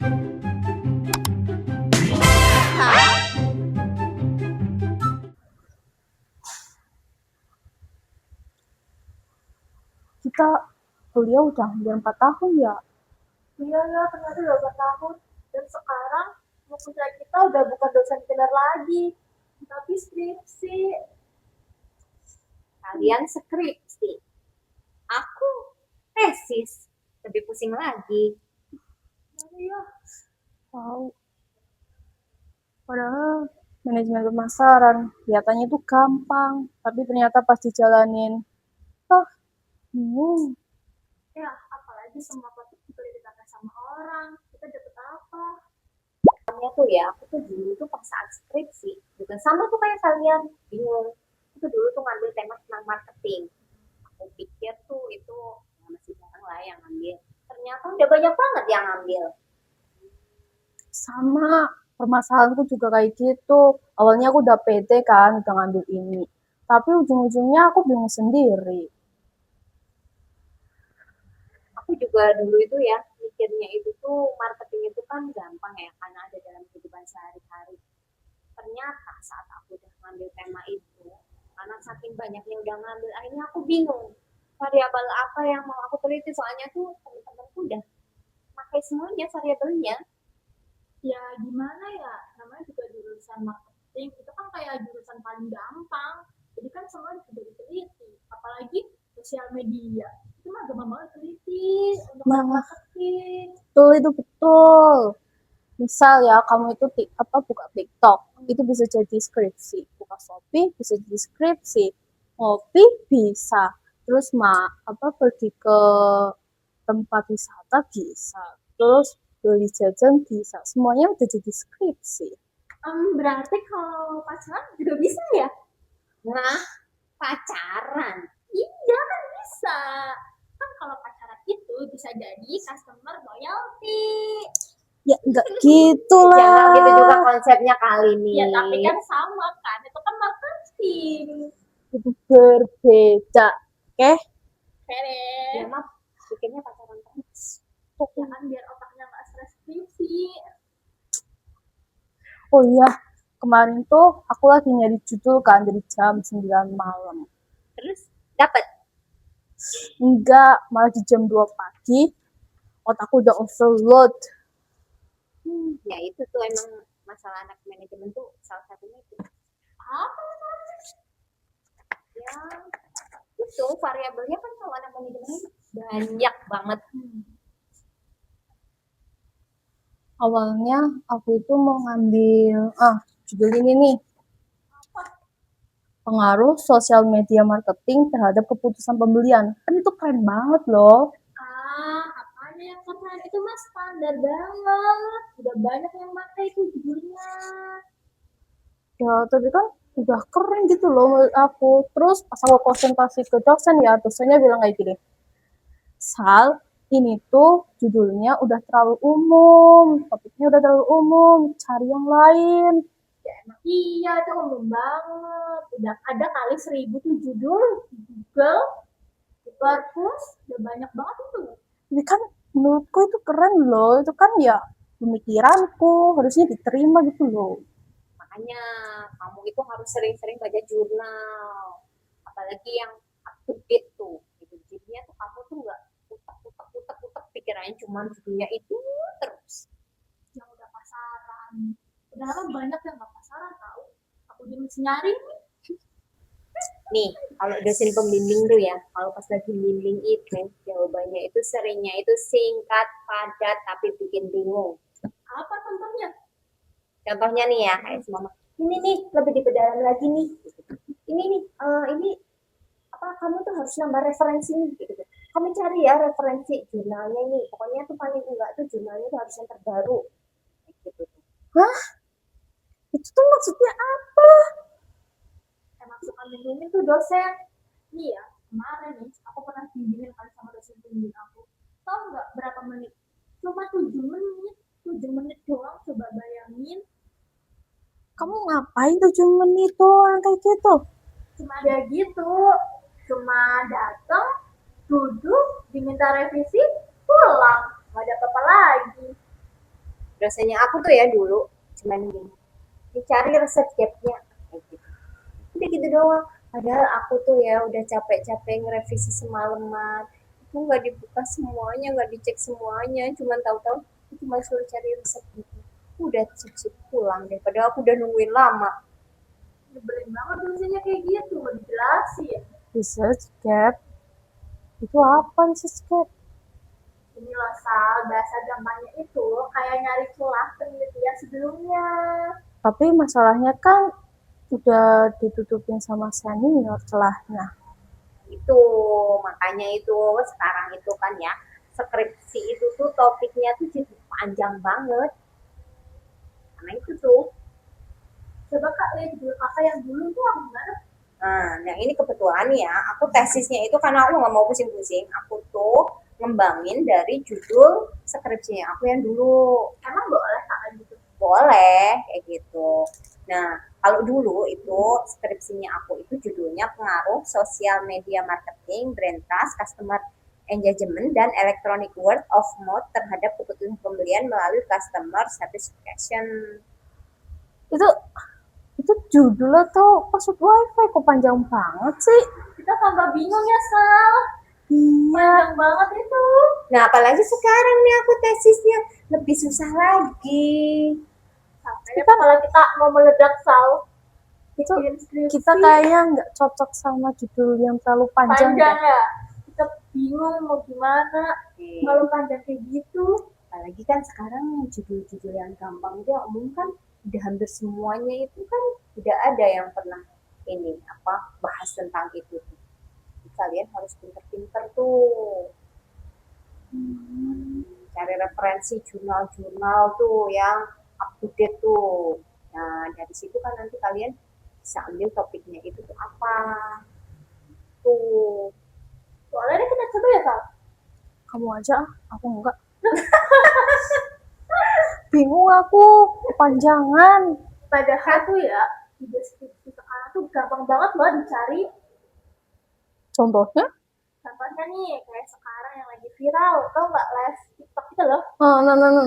Hah? Kita kuliah udah hampir 4 tahun ya. Iya ya, ternyata udah 4 tahun. Dan sekarang fokusnya kita udah bukan dosen killer lagi, tapi skripsi. Kalian skripsi, aku tesis, lebih pusing lagi. Iya, Tahu. Padahal manajemen pemasaran kelihatannya tuh gampang, tapi ternyata pas dijalanin, bingung. ya apalagi semua topik juga ditanyakan sama orang. Kita dapat apa? Soalnya tuh ya, aku tuh dulu tuh pas saat skripsi, juga sama tuh kayak kalian, bingung. Aku dulu tuh ngambil tema tentang marketing. Aku pikir tuh itu ya masih jarang lah yang ngambil. Ternyata udah banyak banget yang ngambil. Sama permasalahanku juga kayak gitu. Awalnya aku udah pede kan, udah ngambil ini. Tapi ujung-ujungnya aku bingung sendiri. Aku juga dulu itu ya, mikirnya itu tuh marketing itu kan gampang ya, karena ada dalam kehidupan sehari-hari. Ternyata saat aku udah ngambil tema itu, karena saking banyaknya udah ngambil, akhirnya aku bingung variabel apa yang mau aku teliti, soalnya tuh temen-temenku udah pakai semuanya variabelnya. Ya gimana ya, namanya juga jurusan marketing, itu kan kayak jurusan paling gampang. Jadi kan semua sudah diteliti, apalagi sosial media. Itu mah gampang banget teliti untuk Nah, marketing. betul itu betul. Misal ya, kamu itu buka TikTok, itu bisa jadi skripsi. Buka Shopee bisa jadi skripsi. Ngopi bisa. Terus pergi ke tempat wisata bisa. Terus beli jajan bisa. Semuanya udah jadi skripsi. Berarti kalau pacaran juga bisa ya? Nah, pacaran. Iya kan bisa. Kan kalau pacaran itu bisa jadi customer loyalty. Ya enggak gitu Ya nggak gitu juga lah. konsepnya kali nih. Ya tapi kan sama kan, itu kan marketing. Itu berbeda. Oke? Ya Keren. maaf, bikinnya pacaran terus. Ya kan biar otaknya nggak stres skripsi. Oh iya, kemarin tuh aku lagi nyari judul kan dari jam 9 malam. Terus dapat. Enggak, malah di jam 2 pagi, otakku udah overload. Ya itu tuh emang masalah anak manajemen tuh salah satunya itu. Apa? Ya itu variabelnya kan kalau anak manajemen banyak banget. Awalnya aku itu mau ngambil, judul ini nih, pengaruh sosial media marketing terhadap keputusan pembelian. Kan itu keren banget loh. Apanya yang keren? Itu mah standar banget. Udah banyak yang pakai itu judulnya. Ya, tapi kan udah keren gitu loh menurut aku. Terus pas aku konsultasi ke dosen ya, dosennya bilang kayak gini, Sal, ini tuh judulnya udah terlalu umum, topiknya udah terlalu umum, cari yang lain. Ya emang iya, itu umum banget. Udah ada kali 1000 tuh judul di Google, di Perpus, udah banyak banget itu. Tapi kan menurutku itu keren loh, itu kan ya pemikiranku, harusnya diterima gitu loh. Makanya kamu itu harus sering-sering baca jurnal, apalagi yang up to date tuh. Gitu. Jadinya tuh kamu tuh nggak utak pikirannya cuma judulnya itu terus. Yang udah pasaran. Padahal banyak yang nggak pasaran tahu. Aku dia mesti nyari nih. Nih, kalau dosen pembimbing tuh ya, kalau pas lagi bimbing itu jawabannya itu seringnya itu singkat, padat, tapi bikin bingung. Apa contohnya? Contohnya nih ya, kayak mama, ini nih lebih diperdalam lagi nih. Ini nih, ini apa kamu tuh harus nambah referensi nih gitu. Kamu cari ya referensi jurnalnya nih. Pokoknya tuh paling enggak tuh jurnalnya tuh harus yang terbaru. Gitu. Hah? Itu tuh maksudnya apa? Emang suka bimbingin tuh dosen. Nih ya, kemarin nih aku pernah bimbingin kali sama dosen bimbing aku. Tahu nggak berapa menit? Cuma 7 menit. 7 menit doang, coba bayangin. Kamu ngapain 7 menit doang kayak gitu? Cuma ada gitu. Cuma datang, duduk, diminta revisi, pulang. Nggak ada apa-apa lagi. dosennya aku tuh ya dulu cuman gini, dicari resep gapnya kayak gitu. Udah gitu doang. Padahal aku tuh ya udah capek-capek ngerevisi semalaman. Itu nggak dibuka semuanya, nggak dicek semuanya. Cuman tahu-tahu aku cuma suruh cari resep gitu. Udah sip pulang deh. Padahal aku udah nungguin lama. Nyebelin banget dosennya kayak gitu, nggak dijelasin. Research gap. Itu apa research gap? Ini loh Sal, bahasa gampangnya itu kayak nyari celah penelitian sebelumnya. Tapi masalahnya kan udah ditutupin sama senior celahnya. Itu makanya itu sekarang itu kan ya skripsi itu tuh topiknya tuh jadi panjang banget. Karena itu tuh. Coba Kak lihat dulu kakak yang dulu tuh aku gimana? Nah ini kebetulan ya, aku tesisnya itu karena aku nggak mau pusing-pusing, aku tuh ngembangin dari judul skripsinya aku yang dulu. Emang boleh kakak gitu? Boleh, kayak gitu. Nah, kalau dulu itu skripsinya aku itu judulnya pengaruh sosial media marketing, brand trust, customer engagement, dan electronic word of mouth terhadap keputusan pembelian melalui customer satisfaction. Itu judulnya tuh password wifi kok panjang banget sih. Kita tambah bingung ya Sal. Iya. Panjang banget itu. Nah, apalagi sekarang nih aku tesisnya lebih susah lagi. Sampai kalau kita mau meledak Sal, Itu bikin skripsi kita kayaknya nggak cocok sama judul yang terlalu panjang. panjang ya. Kita bingung mau gimana kalau panjang kayak gitu. Apalagi kan sekarang judul-judul yang gampang dia umum kan udah hampir semuanya itu kan udah ada yang pernah ini apa bahas tentang itu. Kalian harus pinter-pinter tuh cari referensi jurnal-jurnal tuh yang up to date tuh. Nah dari situ kan nanti kalian bisa ambil topiknya itu tuh apa tuh. Boleh deh kita coba ya Sal. Kamu aja, aku enggak. Bingung aku, kepanjangan. Padahal tuh ya di deskripsi sekarang tuh gampang banget loh dicari. Contohnya? Contohnya nih kayak sekarang yang lagi viral, tau nggak live TikTok itu loh.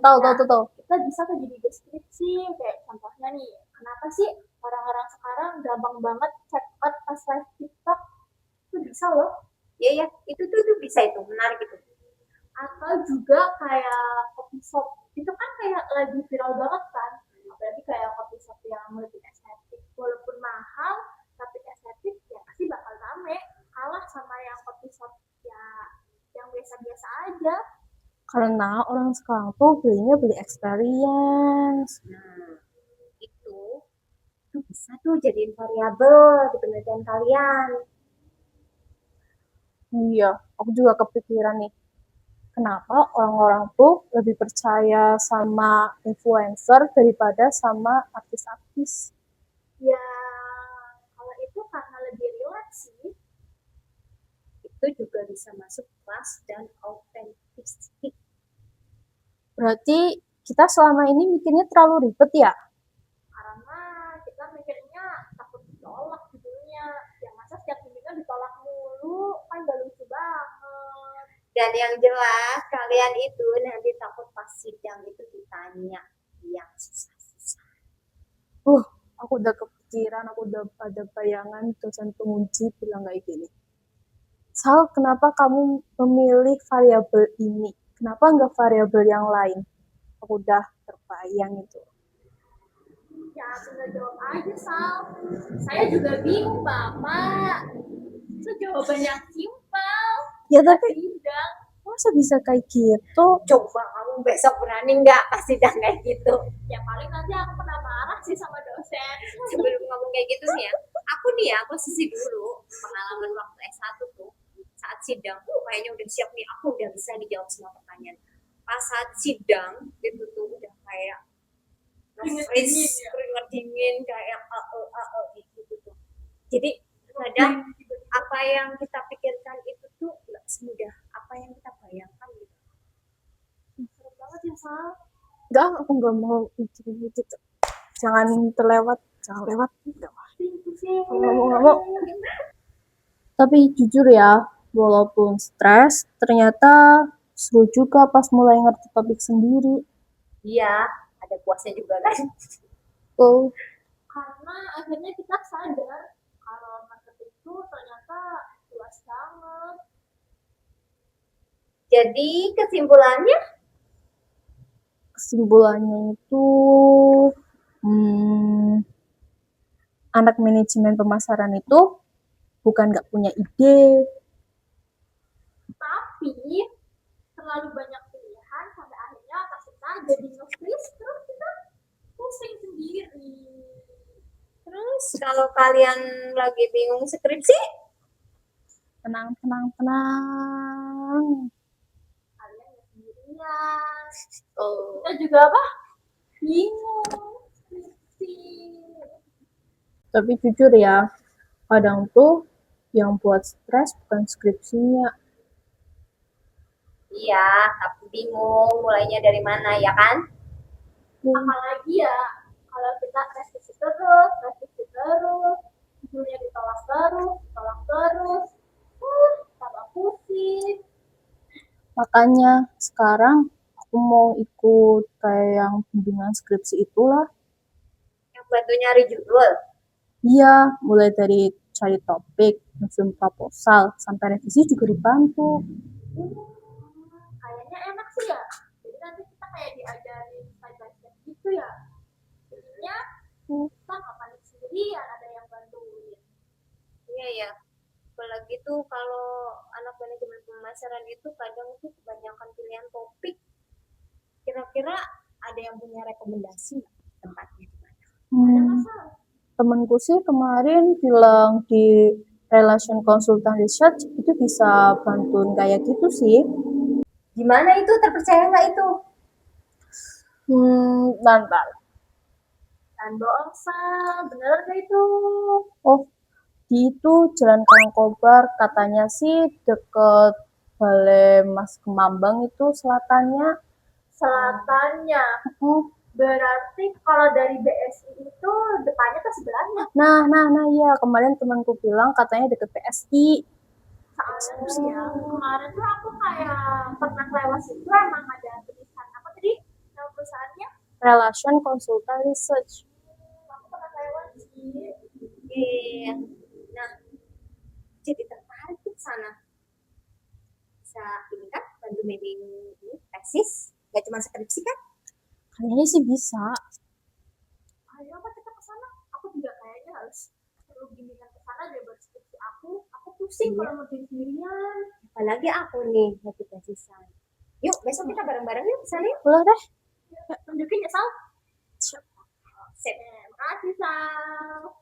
Tahu. Kita bisa tuh jadi deskripsi kayak contohnya nih, kenapa sih orang-orang sekarang gampang banget check out pas live TikTok? Itu bisa loh. Ya itu tuh bisa itu menarik itu. Atau juga kayak coffee shop itu kan kayak lagi viral banget kan, apalagi kayak coffee shop yang lebih estetik, walaupun mahal tapi estetik ya pasti bakal rame, kalah sama yang coffee shop ya yang biasa-biasa aja. Karena orang sekarang tuh beli experience. Itu bisa tuh jadiin variabel di penelitian kalian. Iya, aku juga kepikiran nih. Kenapa orang-orang tuh lebih percaya sama influencer daripada sama artis-artis? Ya kalau itu karena lebih relaks sih. Itu juga bisa masuk trust dan authenticity. Berarti kita selama ini mikirnya terlalu ribet ya? Karena kita mikirnya takut ditolak judulnya, ya masa setiap bimbingan ditolak mulu, kan gak lucu banget. Dan yang jelas kalian itu nanti takut pas sidang itu ditanya yang susah-susah. Aku udah kepikiran, aku udah ada bayangan dosen penguji bilang kayak gini. Sal, kenapa kamu memilih variabel ini? Kenapa nggak variabel yang lain? Aku udah terbayang itu. Ya tinggal jawab aja Sal. Saya juga bingung Bapak. Itu jawaban yang simpel. Ya tapi Sidang. masa bisa kayak gitu? Coba kamu besok berani nggak pas sidang kayak gitu? Ya paling nanti aku pernah marah sih sama dosen. Sebelum ngomong kayak gitu nih ya, aku sisi dulu pengalaman waktu S1 tuh saat sidang, kayaknya udah siap nih, aku udah bisa dijawab semua pertanyaan. Pas saat sidang itu tuh udah kayak keringet dingin kayak gitu tuh. Jadi kadang apa yang kita pikirkan itu tuh nggak semudah apa yang kita bayangkan gitu. Serem banget ya Sal. Enggak, aku nggak mau mikir gitu. Jangan lewat. Nggak mau. Tapi jujur ya, walaupun stres, ternyata seru juga pas mulai ngerti topik sendiri. Iya, ada puasnya juga kan. Oh, Karena akhirnya kita sadar kalau marketing itu ternyata luas banget. Jadi kesimpulannya kesimpulannya itu anak manajemen pemasaran itu bukan nggak punya ide, Tapi terlalu banyak pilihan sampai akhirnya otak kita jadi nge-freeze, terus kita pusing sendiri. terus kalau kalian lagi bingung skripsi, tenang, tenang, tenang. Kalian nggak sendirian. Oh. Kita juga apa? Bingung skripsi. Tapi jujur ya, kadang tuh yang buat stres bukan skripsinya. iya, tapi bingung mulainya dari mana ya kan? Apalagi ya kalau kita revisi terus, judulnya ditolak terus, tambah pusing. Makanya sekarang aku mau ikut kayak yang bimbingan skripsi itulah. Yang bantu nyari judul. Iya, mulai dari cari topik, nyusun proposal, sampai revisi juga dibantu. Kayaknya enak sih ya. Jadi nanti kita kayak diajarin step by step gitu ya. Jadinya kita nggak panik sendirian, ada yang bantuin. Iya ya. Apalagi tuh kalau anak manajemen pemasaran itu kadang tuh kebanyakan pilihan topik. Kira-kira ada yang punya rekomendasi nggak tempatnya di mana? Ada masalah. Temenku sih kemarin bilang di relation consultant research itu bisa bantuin kayak gitu sih. Gimana itu, terpercaya nggak itu? Bentar. Dan bohong Sal, bener gak itu? Oh, di itu Jalan Karangkobar, katanya sih deket Balai Mas Kemambang itu selatannya. Selatannya. Berarti kalau dari BSI itu depannya ke sebelahnya. Nah, iya kemarin temanku bilang katanya deket PSI. Soalnya tuh ya, kemarin tuh aku kayak pernah lewat situ emang ada tulisan apa tadi? Nama perusahaannya? Relation Consultant Research. Aku pernah lewat sih. Iya. Nah, jadi tertarik ke sana. Bisa ini kan bantu bimbing ini tesis, nggak cuma skripsi kan? Kayaknya sih bisa. Ayo apa kita ke sana? Aku juga kayaknya harus perlu bimbingan ke sana deh buat skripsi aku. Aku pusing kalau mau sendirian. Apalagi aku nih lagi tesisan. Yuk besok kita bareng-bareng yuk kesana yuk. Boleh deh. Tunjukin ya Sal. Sip. Terima kasih Sal.